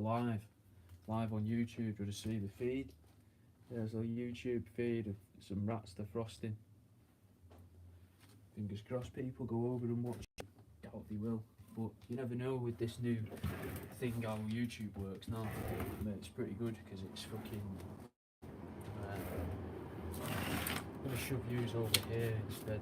live on YouTube. Do you see the feed? There's a YouTube feed of some rats defrosting. Fingers crossed people go over and watch. Doubt they will, but you never know with this new thing how YouTube works now. But it's pretty good because it's fucking. I'm gonna shove yous over here instead.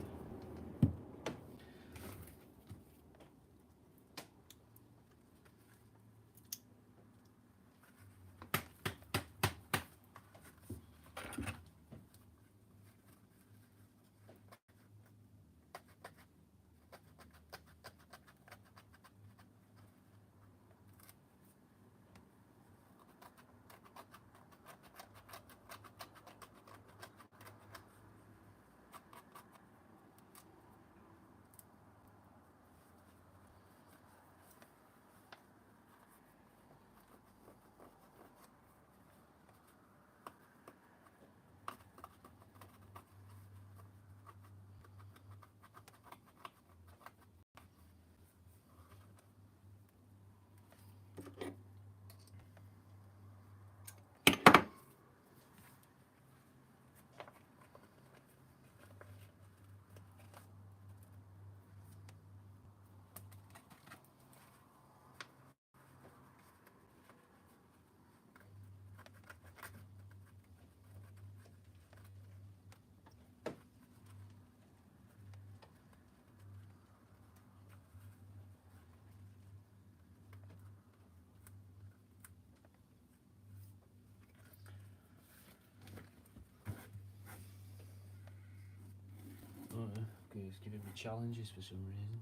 Okay, it's giving me challenges for some reason.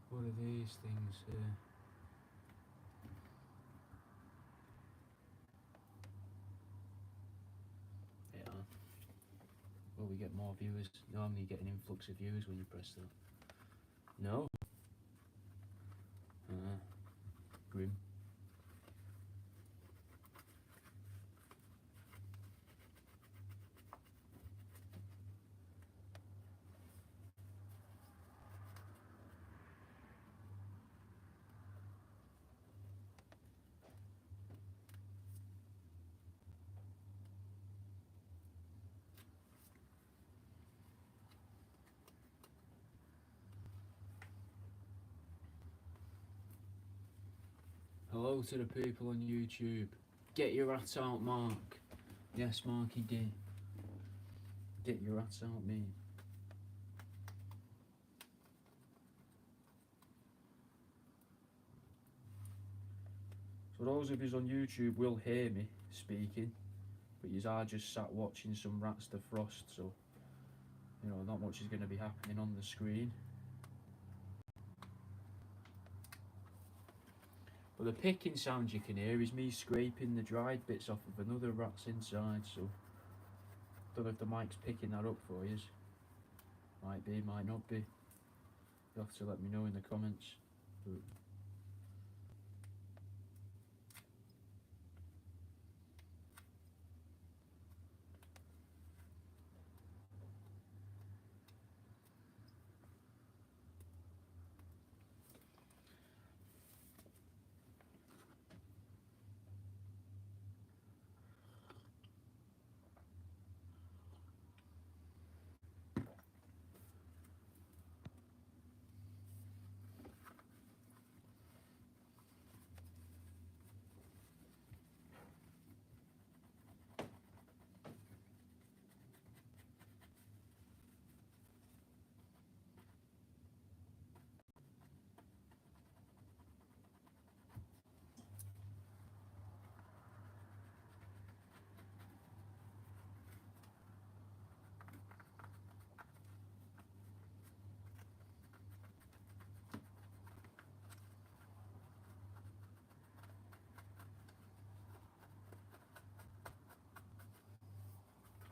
What are these things here? Yeah. Will we get more viewers? Normally you get an influx of viewers when you press that. No? Grim. Hello to the people on YouTube. Get your rats out, Mark. Yes, Marky D. Get your rats out, me. So those of you on YouTube will hear me speaking, but you are just sat watching some rats defrost, so you know not much is going to be happening on the screen. But the picking sound you can hear is me scraping the dried bits off of another rat's inside, so don't know if the mic's picking that up for you. Might be, might not be. You'll have to let me know in the comments. But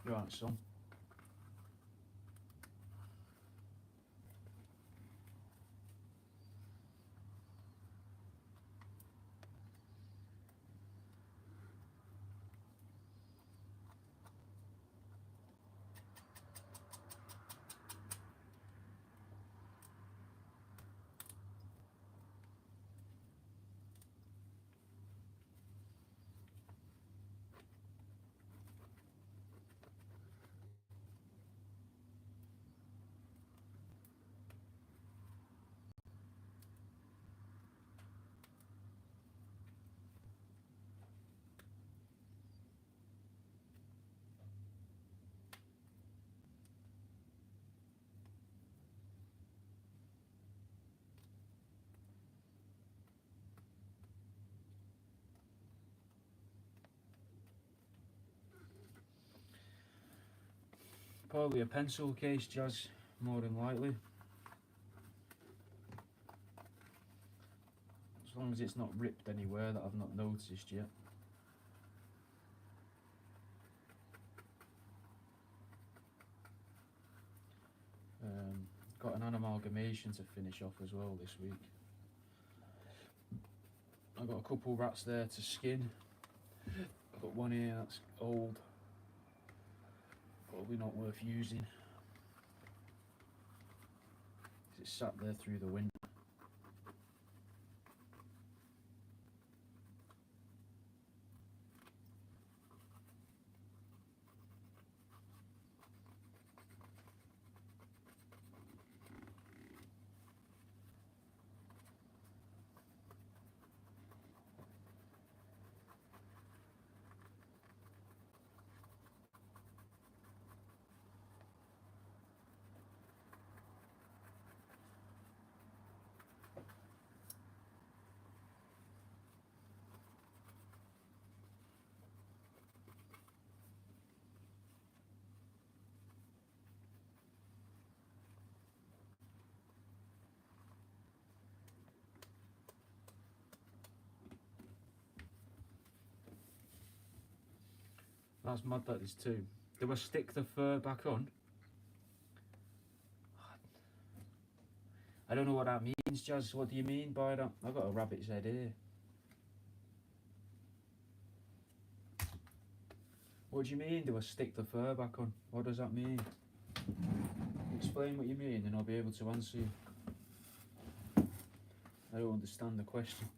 right, son. Probably a pencil case, Jazz, more than likely. As long as it's not ripped anywhere that I've not noticed yet. Got an amalgamation to finish off as well this week. I've got a couple rats there to skin. I've got one here that's old, probably not worth using. It's sat there through the winter. That's mad that there's two. Do I stick the fur back on? I don't know what that means, Jazz. What do you mean by that? I've got a rabbit's head here. What do you mean, do I stick the fur back on? What does that mean? Explain what you mean and I'll be able to answer you. I don't understand the question.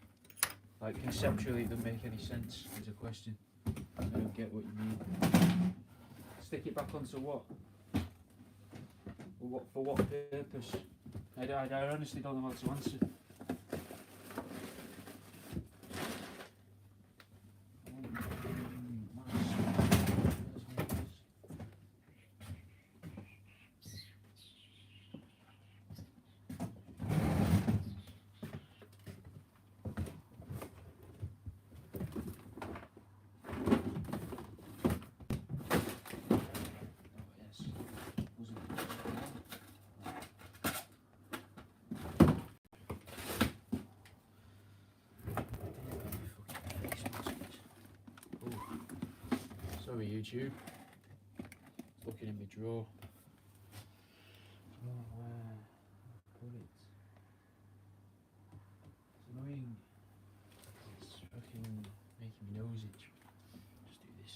Like, conceptually it doesn't make any sense as a question. I don't get what you mean. Stick it back onto what? For what purpose? I honestly don't know how to answer. Sorry YouTube, looking in my drawer. Oh, where I put it? It's annoying. It's fucking making me nose itch. Just do this.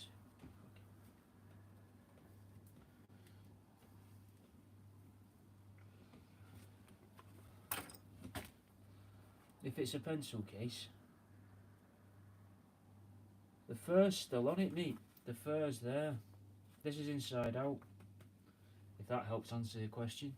If it's a pencil case, the fur's still on it, mate. The fur's there. This is inside out. If that helps answer your question.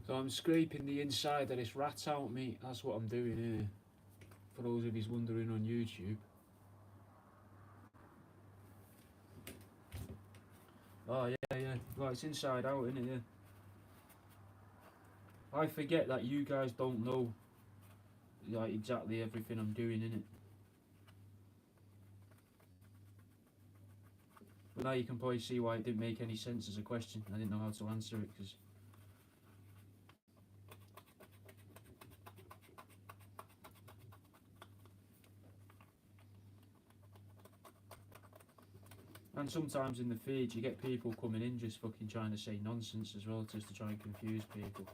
So I'm scraping the inside of this rat out, mate. That's what I'm doing here. For those of you wondering on YouTube. Oh yeah. Well, it's inside out, isn't it? Yeah. I forget that you guys don't know like exactly everything I'm doing, innit? But now you can probably see why it didn't make any sense as a question. I didn't know how to answer it because And sometimes in the feed you get people coming in just fucking trying to say nonsense as well, just to try and confuse people.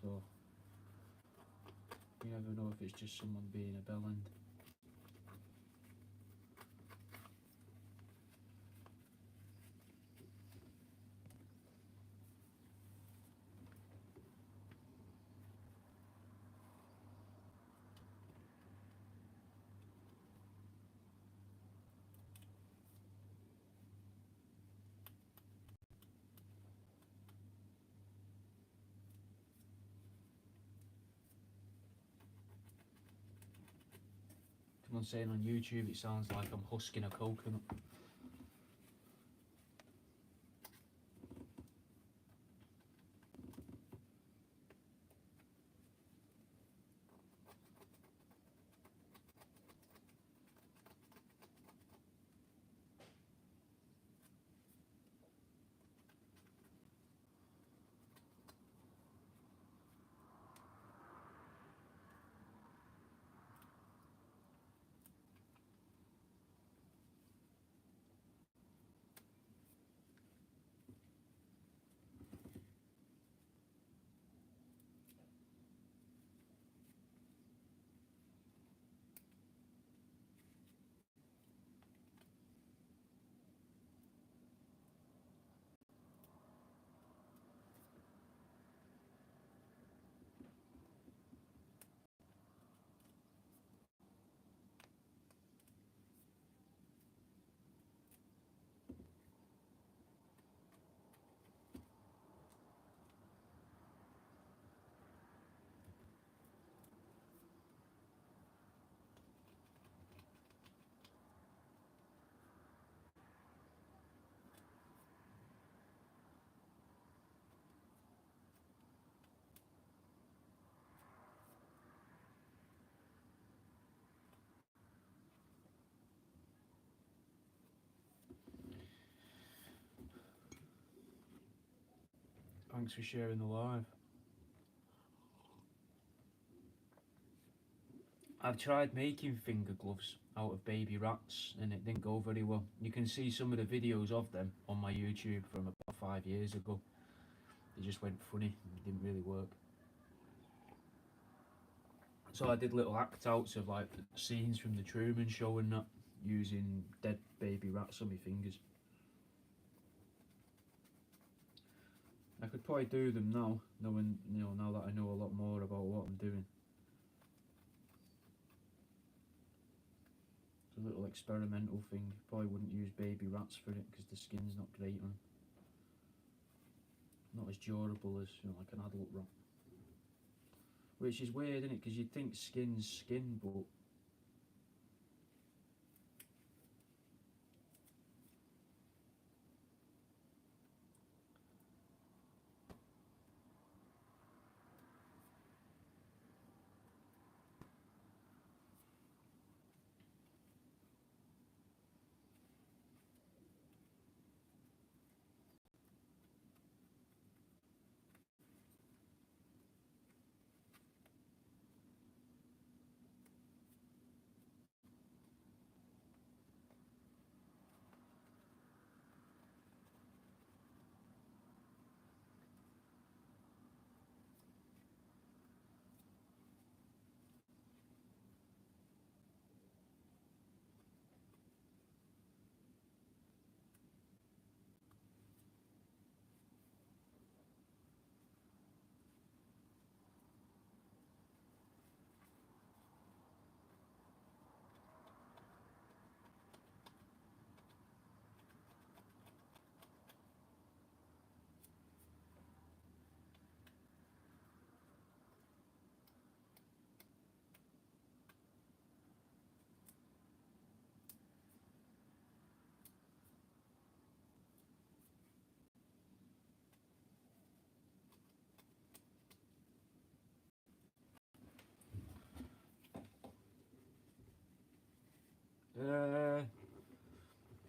So you never know if it's just someone being a bellend. Someone's saying on YouTube it sounds like I'm husking a coconut. Thanks for sharing the live. I've tried making finger gloves out of baby rats and it didn't go very well. You can see some of the videos of them on my YouTube from about 5 years ago. They just went funny and didn't really work. So I did little act outs of like scenes from the Truman Show and that, using dead baby rats on my fingers. I could probably do them now, knowing, now that I know a lot more about what I'm doing. It's a little experimental thing. Probably wouldn't use baby rats for it because the skin's not great on them. Not as durable as, like an adult rat. Which is weird, isn't it? Because you'd think skin's skin, but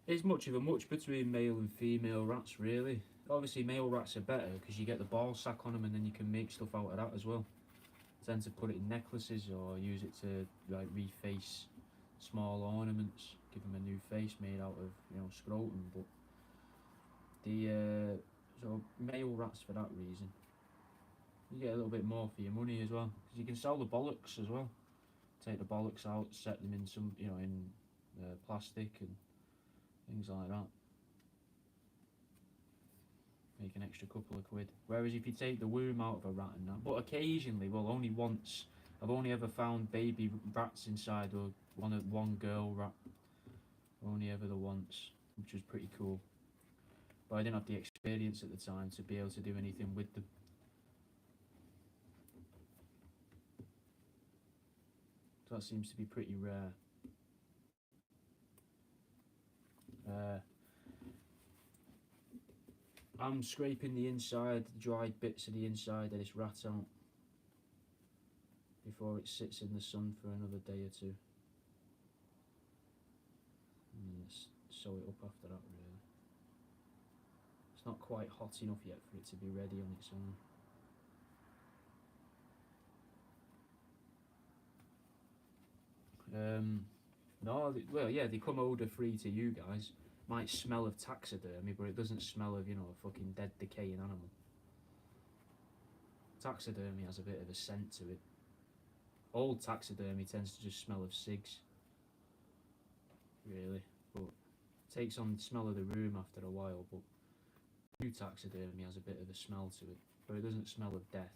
there's much of a much between male and female rats, really. Obviously, male rats are better because you get the ball sack on them and then you can make stuff out of that as well. Tend to put it in necklaces or use it to like reface small ornaments, give them a new face made out of, you know, scrotum. But the so male rats for that reason. You get a little bit more for your money as well, because you can sell the bollocks as well. Take the bollocks out, set them in some, you know, in plastic and things like that. Make an extra couple of quid. Whereas if you take the womb out of a rat and that, but occasionally, well, only once, I've only ever found baby rats inside, or one girl rat. Only ever the once, which was pretty cool. But I didn't have the experience at the time to be able to do anything with them. So that seems to be pretty rare. I'm scraping the inside, the dried bits of the inside of this rat out before it sits in the sun for another day or two. And sew it up after that, really. It's not quite hot enough yet for it to be ready on its own. No, well, yeah, they come odor free to you guys. Might smell of taxidermy, but it doesn't smell of, you know, a fucking dead, decaying animal. Taxidermy has a bit of a scent to it. Old taxidermy tends to just smell of cigs, really, but it takes on the smell of the room after a while. But new taxidermy has a bit of a smell to it, but it doesn't smell of death.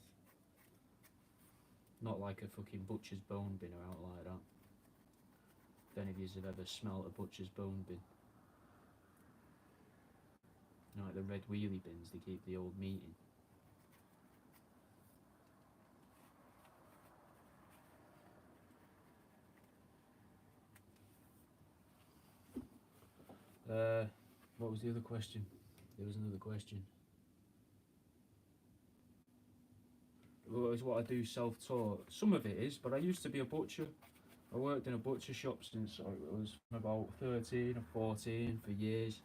Not like a fucking butcher's bone bin or out like that. If any of you have ever smelled a butcher's bone bin. You know, like the red wheelie bins they keep the old meat in. What was the other question? There was another question. Well, is what I do self-taught? Some of it is, but I used to be a butcher. I worked in a butcher shop since I was about 13 or 14 for years.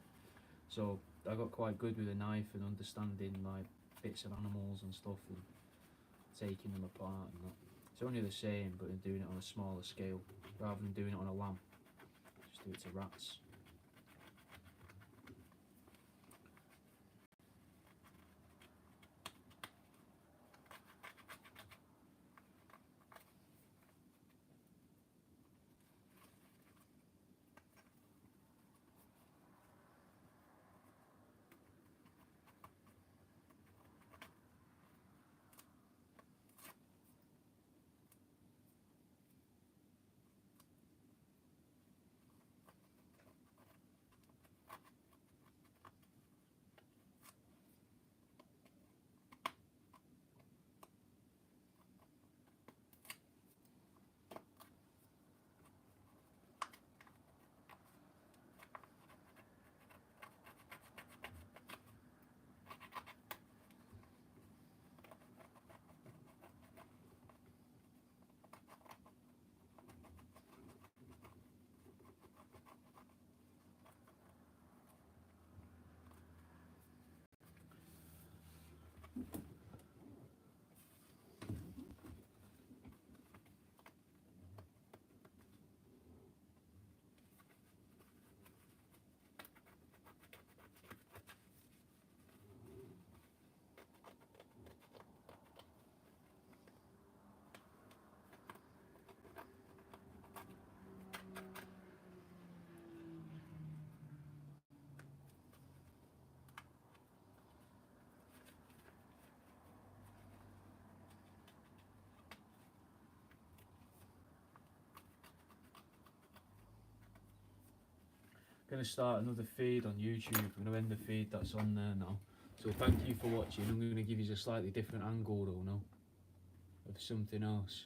So I got quite good with a knife and understanding like bits of animals and stuff and taking them apart and that. It's only the same, but doing it on a smaller scale rather than doing it on a lamb. Just do it to rats. Going to start another feed on YouTube. I'm going to end the feed that's on there now. So thank you for watching. I'm going to give you a slightly different angle though now of something else.